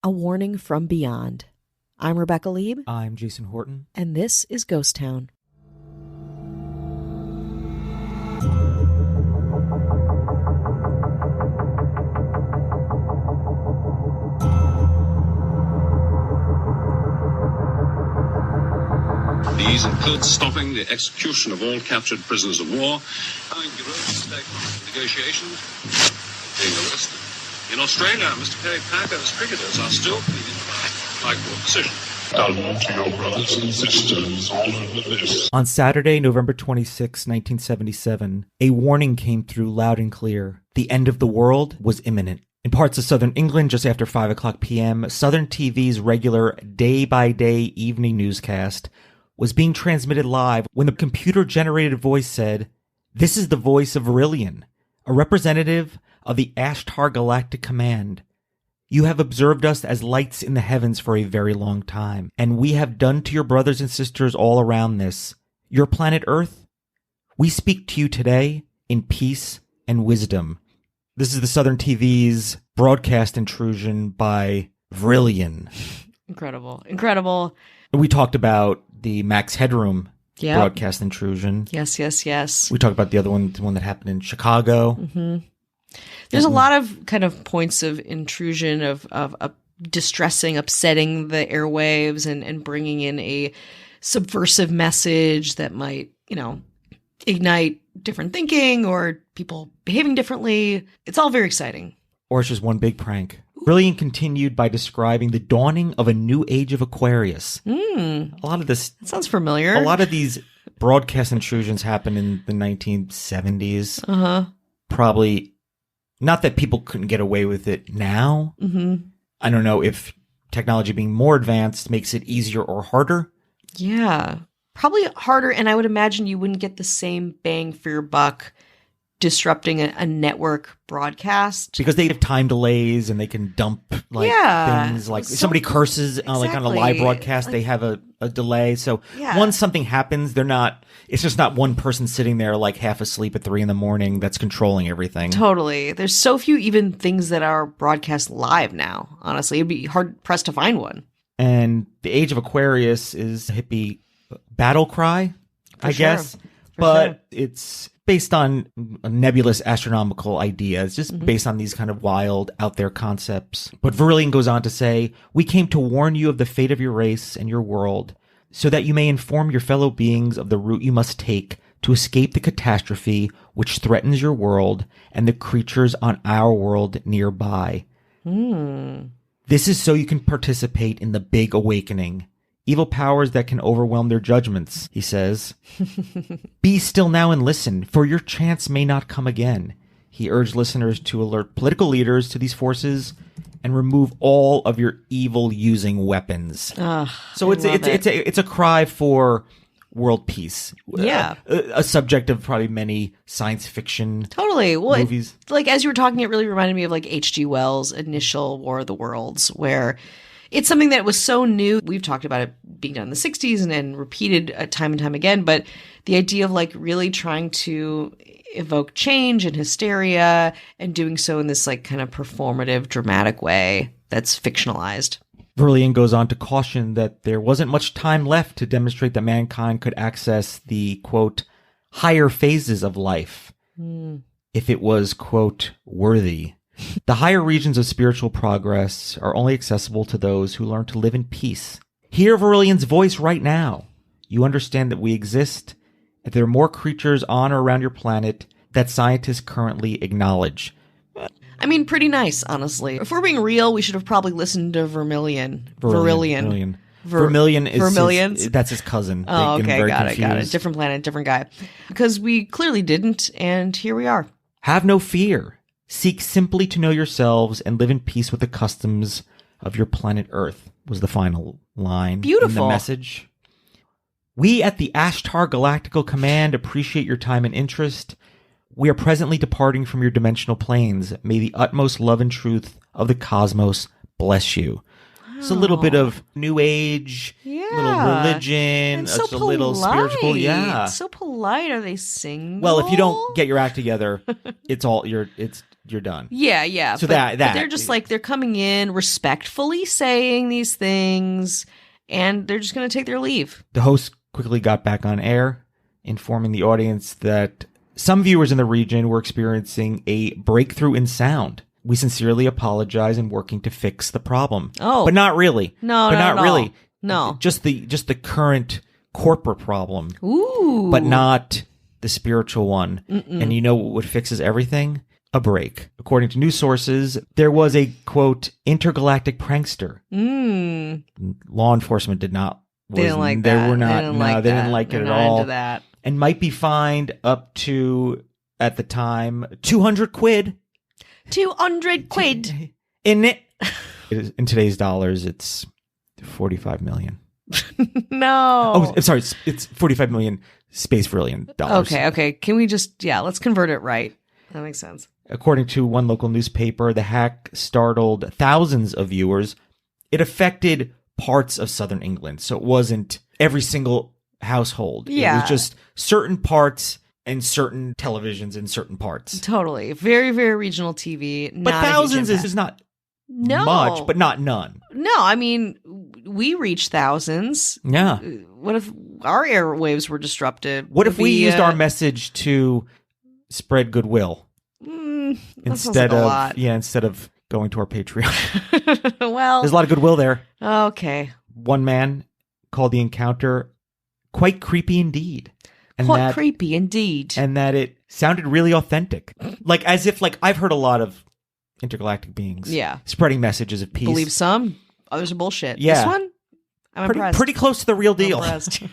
A warning from beyond. I'm Rebecca Lieb. I'm Jason Horton. And this is Ghost Town. These include stopping the execution of all captured prisoners of war, having negotiations, being arrested. In Australia, Mr. Kerry Packer's cricketers are still pleading for high court decision. Done to your brothers and sisters all over this. On Saturday, November 26, 1977, a warning came through loud and clear. The end of the world was imminent. In parts of southern England, just after 5 o'clock p.m., Southern TV's regular day-by-day evening newscast was being transmitted live when the computer-generated voice said, "This is the voice of Vrillon, a representative of the Ashtar Galactic Command. You have observed us as lights in the heavens for a very long time, and we have done to your brothers and sisters all around this, your planet Earth. We speak to you today in peace and wisdom." This is the Southern TV's broadcast intrusion by Vrillon. Incredible. We talked about the Max Headroom broadcast intrusion. Yes. We talked about the other one, the one that happened in Chicago. Mm-hmm. There's a lot of kind of points of intrusion, of distressing, upsetting the airwaves and bringing in a subversive message that might, ignite different thinking or people behaving differently. It's all very exciting. Or it's just one big prank. Vrillon continued by describing the dawning of a new age of Aquarius. A lot of this... That sounds familiar. A lot of these broadcast intrusions happened in the 1970s. Uh-huh. Probably... Not that people couldn't get away with it now. Mm-hmm. I don't know if technology being more advanced makes it easier or harder. Yeah, probably harder. And I would imagine you wouldn't get the same bang for your buck disrupting a network broadcast. Because they have time delays and they can dump things. Like if somebody curses like on a live broadcast, they have a delay. So once something happens, it's just not one person sitting there like half asleep at 3 a.m. that's controlling everything. Totally. There's so few even things that are broadcast live now. Honestly, it'd be hard pressed to find one. And the age of Aquarius is a hippie battle cry, I guess. But it's based on a nebulous astronomical idea. It's just based on these kind of wild, out there concepts. But Vrillon goes on to say, "We came to warn you of the fate of your race and your world, so that you may inform your fellow beings of the route you must take to escape the catastrophe which threatens your world and the creatures on our world nearby. This is so you can participate in the big awakening. Evil powers that can overwhelm their judgments," he says. "Be still now and listen, for your chance may not come again." He urged listeners to alert political leaders to these forces and remove all of your evil-using weapons. So it's a cry for world peace. Yeah. A subject of probably many science fiction movies. As you were talking, it really reminded me of like H.G. Wells' initial War of the Worlds, where it's something that was so new. We've talked about it being done in the 60s and repeated time and time again. But the idea of like really trying to evoke change and hysteria and doing so in this like kind of performative, dramatic way that's fictionalized. Vrillon goes on to caution that there wasn't much time left to demonstrate that mankind could access the, quote, higher phases of life if it was, quote, worthy. The higher regions of spiritual progress are only accessible to those who learn to live in peace. Hear Vrillon's voice right now. You understand that we exist, and there are more creatures on or around your planet that scientists currently acknowledge. I mean, pretty nice, honestly. If we're being real, we should have probably listened to Vrillon. Vermilion. That's his cousin. Oh, okay, got it. Different planet, different guy. Because we clearly didn't, and here we are. Have no fear. Seek simply to know yourselves and live in peace with the customs of your planet Earth, was the final line. Beautiful. In the message. We at the Ashtar Galactical Command appreciate your time and interest. We are presently departing from your dimensional planes. May the utmost love and truth of the cosmos bless you. It's a little bit of new age, little religion, and so a little spiritual. Yeah. So polite. Are they single? Well, if you don't get your act together, it's you're done. Yeah. So but that they're just like, they're coming in respectfully saying these things, and they're just going to take their leave. The host quickly got back on air, informing the audience that some viewers in the region were experiencing a breakthrough in sound. We sincerely apologize and working to fix the problem. Oh. But not really. No, but not not really. No. Just the current corporate problem. Ooh. But not the spiritual one. And you know what fixes everything? A break. According to news sources, there was a, quote, intergalactic prankster. Law enforcement did not. They didn't like that. They were not. They didn't No, like they that. didn't like it They're at not all. into that. And might be fined up to, at the time, 200 quid. 200 quid. In it. In today's dollars, it's 45 million. No. Oh, I'm sorry. It's 45 million space Vrillon dollars. Okay. Can we just, let's convert it right. That makes sense. According to one local newspaper, the hack startled thousands of viewers. It affected parts of southern England, so it wasn't every single household. Yeah. It was just certain parts and certain televisions in certain parts. Totally. Very, very regional TV. But not a huge thousands impact. is not No. much, but not none. No, I mean, we reach thousands. Yeah. What if our airwaves were disrupted? What if we used our message message to spread goodwill instead of going to our Patreon? Well, There's a lot of goodwill there. Okay. One man called the encounter quite creepy indeed. And Quite that, creepy indeed. And that it sounded really authentic. Like as if I've heard a lot of intergalactic beings spreading messages of peace. Believe some, others are bullshit. Yeah. This one, I'm impressed. Pretty close to the real deal. Impressed.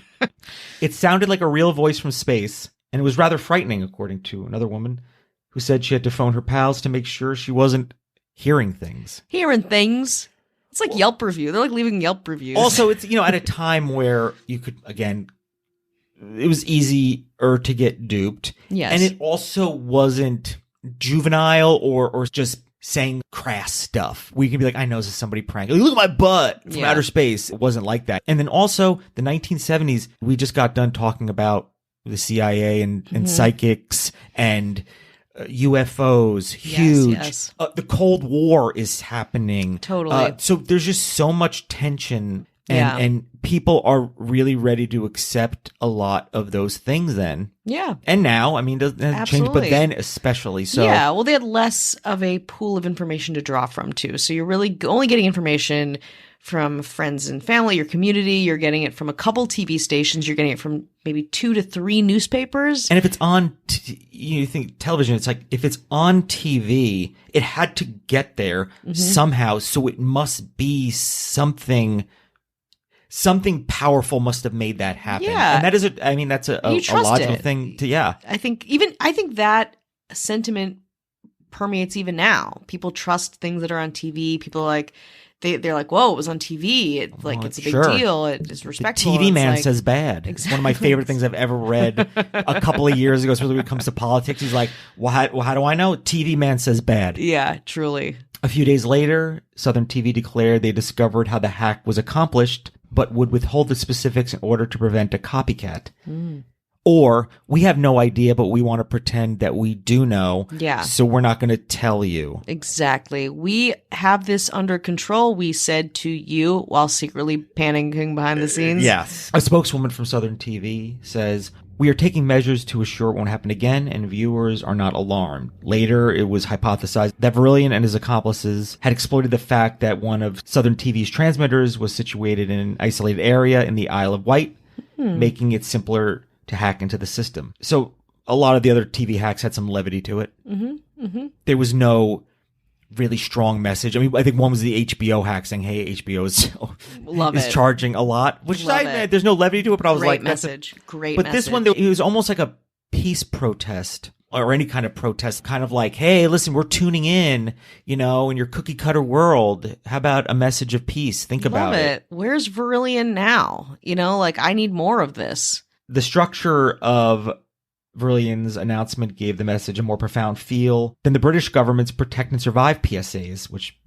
It sounded like a real voice from space, and it was rather frightening, according to another woman who said she had to phone her pals to make sure she wasn't hearing things. Hearing things. It's like Yelp review. They're like leaving Yelp reviews. Also, it's, at a time where you could, again, it was easier to get duped. Yes. And it also wasn't juvenile or just saying crass stuff. We can be like, I know this is somebody pranking. Look at my butt from outer space. It wasn't like that. And then also the 1970s, we just got done talking about the CIA and psychics and UFOs, huge. Yes. The Cold War is happening. Totally. So there's just so much tension, and people are really ready to accept a lot of those things then. Yeah. And now, I mean, it hasn't changed, but then especially. So yeah, well, they had less of a pool of information to draw from too. So you're really only getting information from friends and family, your community. You're getting it from a couple TV stations. You're getting it from maybe 2 to 3 newspapers. And if it's on, you think television, it's like, if it's on TV, it had to get there somehow. So it must be something powerful must have made that happen. Yeah. And that is that's a logical thing to, I think that sentiment permeates even now. People trust things that are on TV. People like, they're like, whoa, it was on TV. It's a big deal. It's respectful. The TV man says bad. Exactly. It's one of my favorite things I've ever read a couple of years ago, especially when it comes to politics. He's like, well, how do I know? TV man says bad. Yeah, truly. A few days later, Southern TV declared they discovered how the hack was accomplished, but would withhold the specifics in order to prevent a copycat. Or, we have no idea, but we want to pretend that we do know. Yeah. So we're not going to tell you. Exactly. We have this under control, we said to you, while secretly panicking behind the scenes. Yes. A spokeswoman from Southern TV says, we are taking measures to assure it won't happen again, and viewers are not alarmed. Later, it was hypothesized that Vrillon and his accomplices had exploited the fact that one of Southern TV's transmitters was situated in an isolated area in the Isle of Wight, making it simpler to hack into the system. So a lot of the other TV hacks had some levity to it. There was no really strong message. I mean, I think one was the HBO hack saying, hey, HBO is charging a lot, which there's no levity to it, but I was Great message. But this one, it was almost like a peace protest or any kind of protest, kind of like, hey, listen, we're tuning in, in your cookie cutter world. How about a message of peace? Think about it. Where's Vrillon now? I need more of this. The structure of Vrillon's announcement gave the message a more profound feel than the British government's Protect and Survive PSAs, which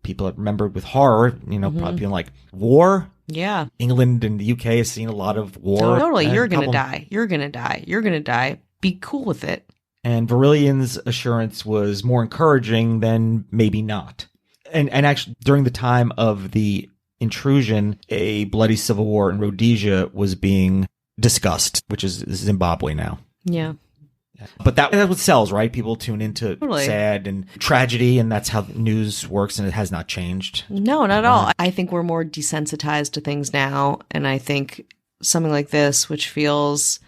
people have remembered with horror, probably being like, war? Yeah. England and the UK has seen a lot of war. Totally. You're going to die. You're going to die. You're going to die. Be cool with it. And Verillion's assurance was more encouraging than maybe not. And actually, during the time of the intrusion, a bloody civil war in Rhodesia was being discussed, which is Zimbabwe now. Yeah. But that's what sells, right? People tune into sad and tragedy, and that's how news works, and it has not changed. No, not at all. I think we're more desensitized to things now, and I think something like this, which feels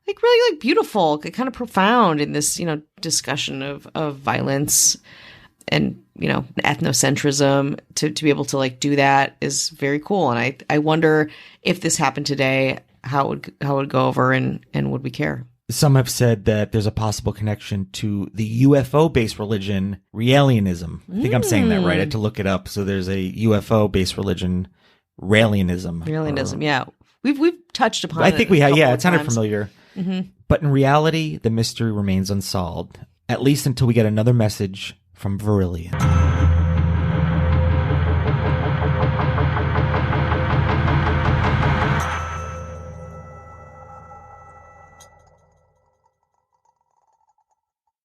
like really like beautiful, kind of profound in this, discussion of violence and, ethnocentrism, to be able to like do that is very cool. And I wonder if this happened today, how it would go over and would we care? Some have said that there's a possible connection to the UFO-based religion, Raelianism. I think I'm saying that right. I had to look it up. So there's a UFO-based religion, Raelianism. Raelianism, yeah. We've touched upon it. I think we have, yeah, it sounded familiar. Mm-hmm. But in reality, the mystery remains unsolved, at least until we get another message from Vrillon.